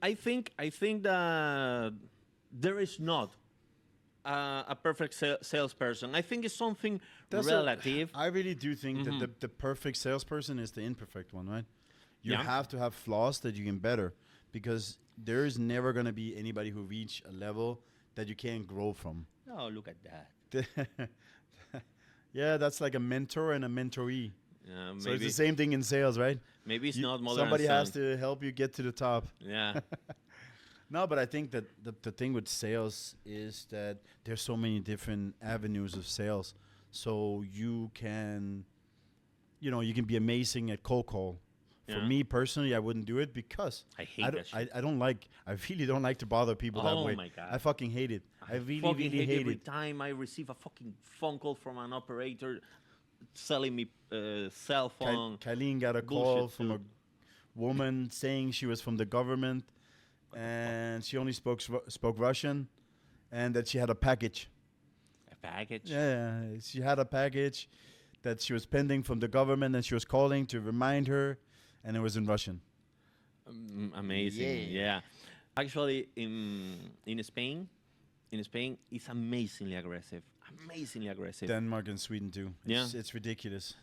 I think that there is not a perfect salesperson. I think it's something relative. I really do think that the perfect salesperson is the imperfect one, right? You Yeah. have to have flaws that you can better, because there is never going to be anybody who reach a level that you can't grow from. Oh, look at that. Yeah, that's like a mentor and a mentoree. So it's Maybe the same thing in sales, right? maybe it's You, not mother somebody and has son. to help you get to the top. Yeah. No, but I think that the thing with sales is that there's so many different avenues of sales. So you can, you can be amazing at cold call. For Yeah. me personally, I wouldn't do it because I hate that shit. I don't like, I really don't like to bother people that Oh way. my God. I fucking hate it. I really, fucking really hate every it. time I receive a fucking phone call from an operator selling me cell phone. Kylene got a bullshit call from a too. woman saying she was from the government and she only spoke Russian, and that she had a package. A package. Yeah, she had a package that she was pending from the government, and she was calling to remind her, and it was in Russian. Amazing. Yeah. Actually, in Spain, it's amazingly aggressive. Amazingly aggressive. Denmark and Sweden too. It's ridiculous.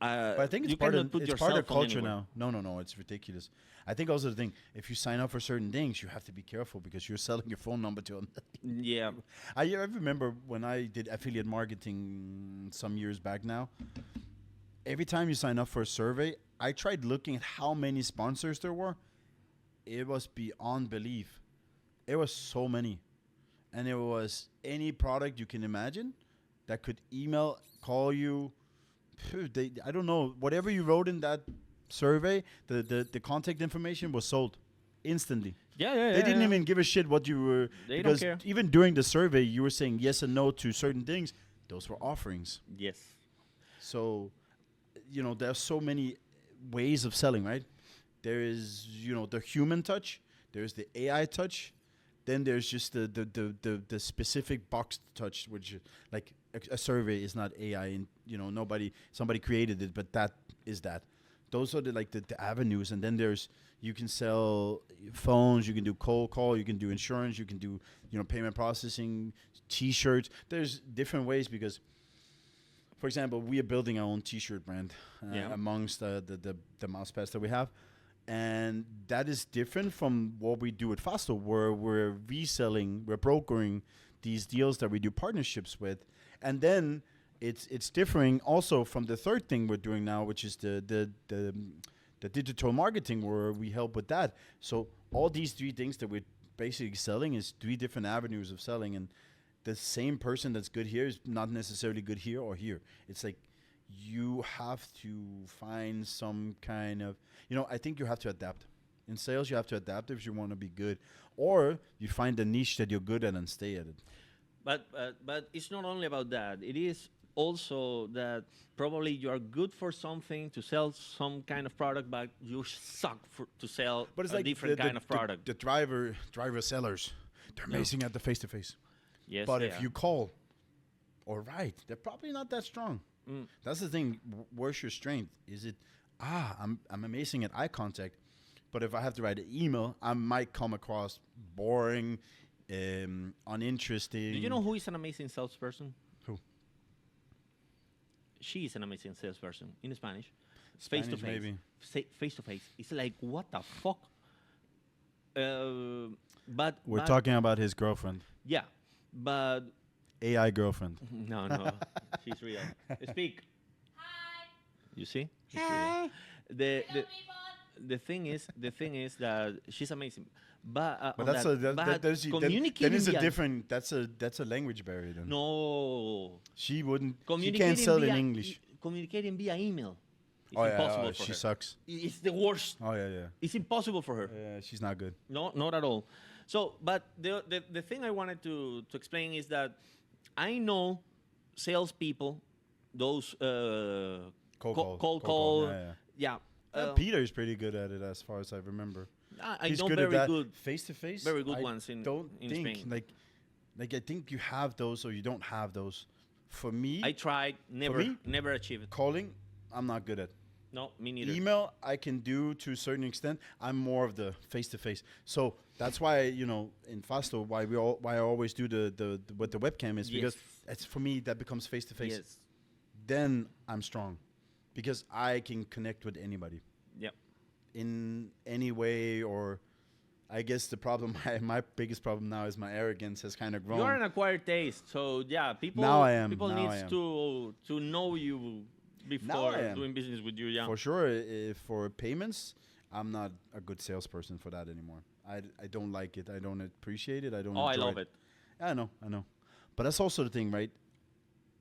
But I think it's you part cannot of put it's your part cell of phone culture anywhere. now. No, it's ridiculous. I think also the thing, if you sign up for certain things, you have to be careful because you're selling your phone number to them. Yeah. I remember when I did affiliate marketing some years back now. Every time you sign up for a survey, I tried looking at how many sponsors there were. It was beyond belief. It was so many. And it was any product you can imagine that could email, call you. I don't know. Whatever you wrote in that survey, the contact information was sold instantly. Yeah. They didn't even give a shit what you were. They don't because care. even during the survey, you were saying yes and no to certain things. Those were offerings. Yes. So, there's so many ways of selling, right? There is, the human touch. There's the AI touch. Then there's just the specific box touch, which like a survey is not AI, and somebody created it, but that is that. Those are the avenues, and then you can sell phones, you can do cold call, you can do insurance, you can do payment processing, T-shirts. There's different ways because, for example, we are building our own T-shirt brand amongst the mouse pads that we have. And that is different from what we do at Fasto, where we're reselling, we're brokering these deals that we do partnerships with. And then it's differing also from the third thing we're doing now, which is the digital marketing, where we help with that. So all these three things that we're basically selling is three different avenues of selling. And the same person that's good here is not necessarily good here or here. It's like, you have to find some kind of, I think you have to adapt. In sales, you have to adapt if you want to be good. Or you find the niche that you're good at and stay at it. But it's not only about that. It is also that probably you are good for something, to sell some kind of product, but you suck to sell But it's a like different kind of product. The driver sellers, they're amazing at the face-to-face. Yes, But they if are. you call or write, they're probably not that strong. That's the thing. Where's your strength? Is it, I'm amazing at eye contact, but if I have to write an email, I might come across boring, uninteresting. Do you know who is an amazing salesperson? Who? She is an amazing salesperson in Spanish. Spanish, Face to face. maybe. Face to face. It's like, what the fuck? But We're talking about his girlfriend, Yeah, but AI girlfriend. no, she's real. Speak. Hi. You see? It's Hi. real. The Hello, the people. the thing is that she's amazing. But But on that's but then communicating it's a via- different. That's a language barrier. Then No. she wouldn't. She Communicating can't sell in via English. Communicating via email. It's Oh impossible yeah, for she her. sucks. It's the worst. Oh yeah. It's impossible for her. She's not good. No, not at all. So, but the thing I wanted to explain is that I know salespeople, those Cold cold call. call, Yeah. yeah. Peter is pretty good at it, as far as I remember. I He's know good very at that. good. Face to face. very good I ones in think Spain. like I think you have those or you don't have those. For me, I tried, me? never achieved it. calling, I'm not good at. No, me neither. Email I can do to a certain extent. I'm more of the face to face. So that's why in Fasto why I always do the with the webcam is because Yes. it's for me that becomes face to face. Yes. Then I'm strong because I can connect with anybody Yep. in any way. Or I guess the problem my biggest problem now is my arrogance has kind of grown. You're an acquired taste, so yeah, people Now I am. people Now I needs am. to know you before am. doing business with you. Yeah. For sure, for payments, I'm not a good salesperson for that anymore. I don't like it. I don't appreciate it. I don't. Oh, I enjoy love it. I know. But that's also the thing, right?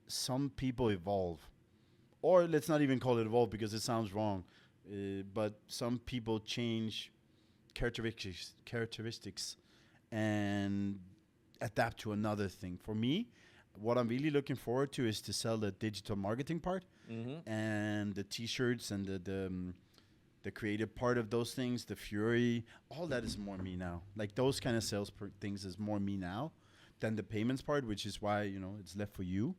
Some people evolve, or let's not even call it evolve because it sounds wrong. But some people change characteristics, and adapt to another thing. For me, what I'm really looking forward to is to sell the digital marketing part Mm-hmm. and the T-shirts and the creative part of those things, the fury, all that is more me now. Like those kind of sales things is more me now than the payments part, which is why it's left for you.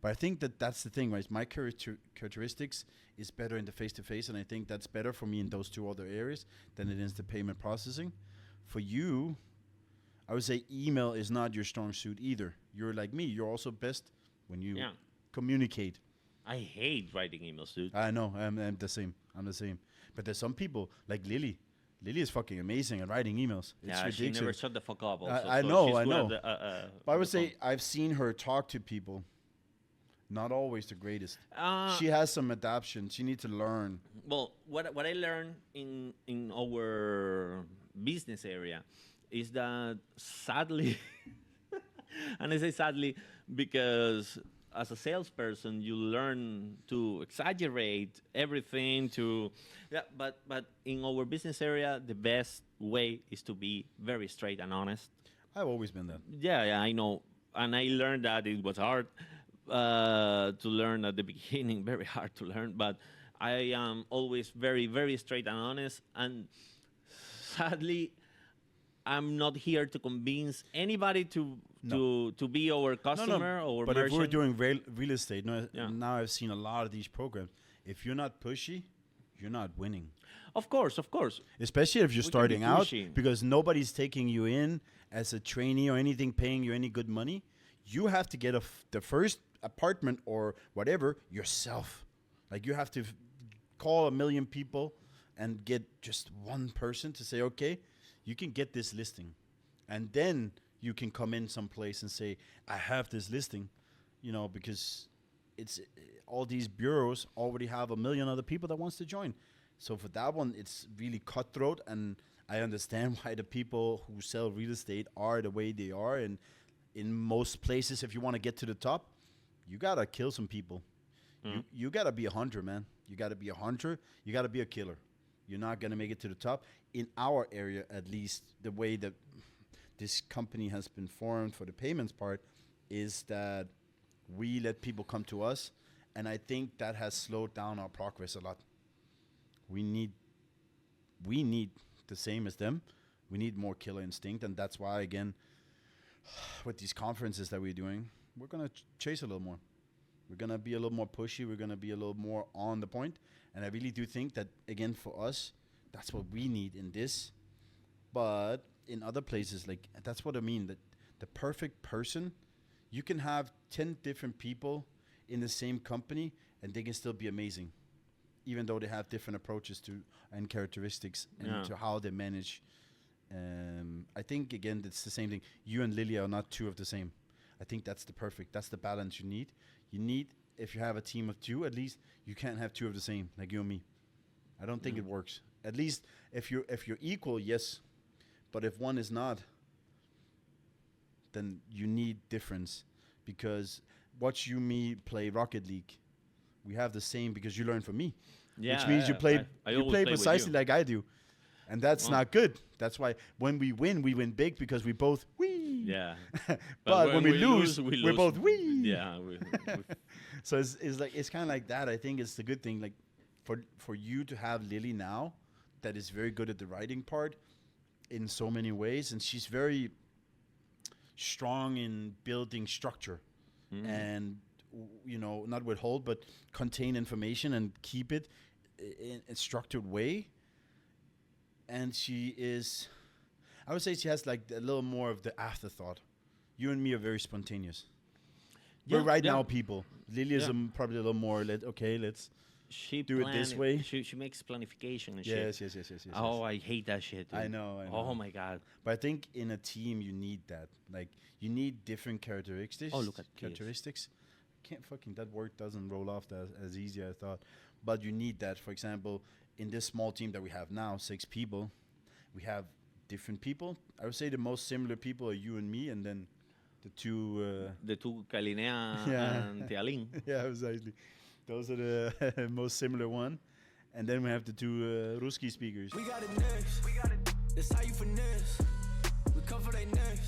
But I think that's the thing, right? My characteristics is better in the face-to-face, and I think that's better for me in those two other areas than it is the payment processing. For you, I would say email is not your strong suit either. You're like me. You're also best when you Yeah. communicate. I hate writing emails, dude. I know. I'm the same. But there's some people like Lily. Lily is fucking amazing at writing emails. It's Yeah, she ridiculous. never shut the fuck up. Also, I so know, she's I good know. at the, But I the would say phone. I've seen her talk to people. Not always the greatest. Uh, She has some adaptation. She needs to learn. well, what I learned in our business area is that sadly, and I say sadly because as a salesperson you learn to exaggerate everything to yeah, but in our business area the best way is to be very straight and honest. I've always been that. Yeah, I know, and I learned that it was hard to learn at the beginning, very hard to learn. But I am always very, very straight and honest. And sadly, I'm not here to convince anybody to be our customer or But merchant. if we're doing real estate, Yeah. now I've seen a lot of these programs. If you're not pushy, you're not winning. Of course. Especially if you're We can be starting out, pushy. because nobody's taking you in as a trainee or anything, paying you any good money. You have to get the first apartment or whatever yourself. Like you have to call 1 million people and get just one person to say, okay, you can get this listing. And then you can come in someplace and say, I have this listing, because it's all these bureaus already have 1 million other people that wants to join. So for that one, it's really cutthroat, and I understand why the people who sell real estate are the way they are. And in most places, if you want to get to the top, you gotta kill some people. You gotta be a hunter, man. You gotta be a hunter. You gotta be a killer. You're not gonna make it to the top. In our area, at least, the way that this company has been formed for the payments part is that we let people come to us, and I think that has slowed down our progress a lot. We need the same as them. We need more killer instinct, and that's why, again, with these conferences that we're doing, we're gonna chase a little more. We're gonna be a little more pushy. We're gonna be a little more on the point, and I really do think that, again, for us, that's what we need in this. But in other places, like that's what I mean. That the perfect person, you can have 10 different people in the same company, and they can still be amazing, even though they have different approaches to and characteristics and Yeah. to how they manage. I think again, it's the same thing. You and Lily are not two of the same. I think that's that's the balance you need. You need, if you have a team of two, at least you can't have two of the same, like you and me. I don't think it works. At least if you're equal, yes. But if one is not, then you need difference, because watch you me play Rocket League. We have the same because you learn from me, which means you play I you always play with precisely you. like I do, and that's Well. not good. That's why when we win big because we both wee. Yeah. But when we lose, we're both wee. Yeah. So it's like it's kind of like that. I think it's the good thing, like for you to have Lily now, that is very good at the writing part in so many ways, and she's very strong in building structure and not withhold but contain information and keep it. in a structured way, and she is, I would say she has like a little more of the afterthought. You and me are very spontaneous. Yeah, We're right yeah. now people. Lily is Yeah. probably a little more. Let's She do it this way. She makes planification and yes, shit. yes. Oh, I hate that shit. Dude. I know. Oh my god. But I think in a team you need that. Like you need different characteristics. Oh, look at this. characteristics. Can't fucking that word doesn't roll off as easy as I thought. But you need that. For example, in this small team that we have now, 6 people, we have different people. I would say the most similar people are you and me, and then the two. The two Kalinea Yeah. and Tialing. Yeah, exactly. Those are the most similar one. And then we have the two Ruski speakers. We got it next. That's how you finesse. We cover they necks.